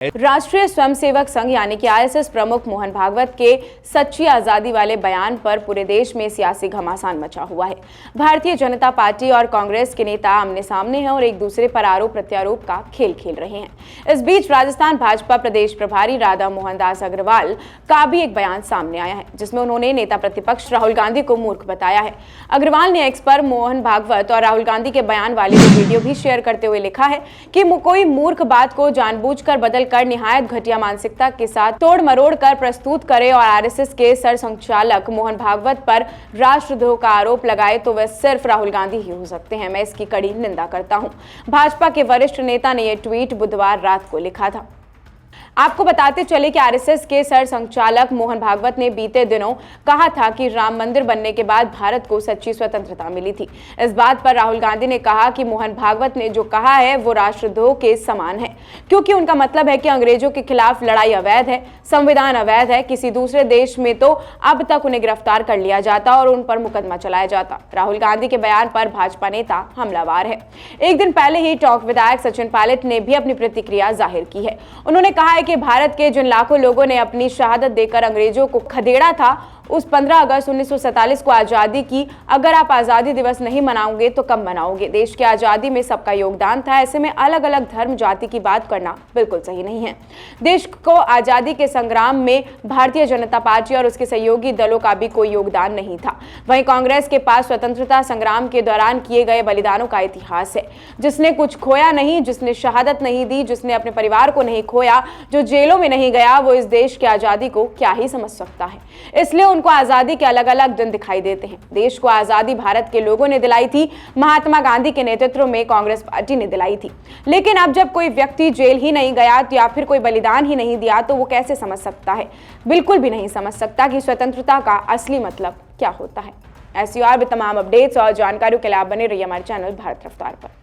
राष्ट्रीय स्वयंसेवक संघ यानी कि आरएसएस प्रमुख मोहन भागवत के सच्ची आजादी वाले बयान पर पूरे देश में सियासी घमासान मचा हुआ है। भारतीय जनता पार्टी और कांग्रेस के नेता आमने सामने हैं और एक दूसरे पर आरोप प्रत्यारोप का खेल खेल रहे हैं। इस बीच राजस्थान भाजपा प्रदेश प्रभारी राधा मोहन दास अग्रवाल का भी एक बयान सामने आया है, जिसमें उन्होंने नेता प्रतिपक्ष राहुल गांधी को मूर्ख बताया है। अग्रवाल ने एक्स पर मोहन भागवत और राहुल गांधी के बयान वाली वीडियो भी शेयर करते हुए लिखा है कि कोई मूर्ख बात को जानबूझकर बदल कर निहायत घटिया मानसिकता के साथ तोड़ मरोड़ कर प्रस्तुत करे और आरएसएस के सरसंघचालक मोहन भागवत पर राष्ट्रद्रोह का आरोप लगाए तो वह सिर्फ राहुल गांधी ही हो सकते हैं। मैं इसकी कड़ी निंदा करता हूं। भाजपा के वरिष्ठ नेता ने यह ट्वीट बुधवार रात को लिखा था। आपको बताते चले कि आरएसएस के सरसंघचालक मोहन भागवत ने बीते दिनों कहा था कि राम मंदिर बनने के बाद भारत को सच्ची स्वतंत्रता मिली थी। इस बात पर राहुल गांधी ने कहा कि मोहन भागवत ने जो कहा है वो राष्ट्रद्रोह के समान है, क्योंकि उनका मतलब है कि अंग्रेजों के खिलाफ लड़ाई अवैध है, संविधान अवैध है। किसी दूसरे देश में तो अब तक उन्हें गिरफ्तार कर लिया जाता और उन पर मुकदमा चलाया जाता। राहुल गांधी के बयान पर भाजपा नेता हमलावर है। एक दिन पहले ही टोंक विधायक सचिन पायलट ने भी अपनी प्रतिक्रिया जाहिर की है। उन्होंने कहा है कि भारत के जिन लाखों लोगों ने अपनी शहादत देकर अंग्रेजों को खदेड़ा था, उस 15 अगस्त 1947 को आजादी की, अगर आप आजादी दिवस नहीं मनाओगे तो कब मनाओगे? देश की आजादी में सबका योगदान था। ऐसे में अलग अलग धर्म जाति की बात करना बिल्कुल सही नहीं है। देश को आजादी के संग्राम में भारतीय जनता पार्टी और उसके सहयोगी दलों का भी कोई योगदान नहीं था। वहीं कांग्रेस के पास स्वतंत्रता संग्राम के दौरान किए गए बलिदानों का इतिहास है। जिसने कुछ खोया नहीं, जिसने शहादत नहीं दी, जिसने अपने परिवार को नहीं खोया, जो जेलों में नहीं गया, वो इस देश की आजादी को क्या ही समझ सकता है। इसलिए उनको आजादी के अलग अलग दिन दिखाई देते हैं। देश को आजादी भारत के लोगों ने दिलाई थी, महात्मा गांधी के नेतृत्व में कांग्रेस पार्टी ने दिलाई थी। लेकिन अब जब कोई व्यक्ति जेल ही नहीं गया या फिर कोई बलिदान ही नहीं दिया तो वो कैसे समझ सकता है? बिल्कुल भी नहीं समझ सकता कि स्वतंत्रता का असली मतलब क्या होता है। ऐसी और भी तमाम अपडेट्स और जानकारियों के लिए आप बने रहिए हमारे चैनल भारत रफ्तार पर।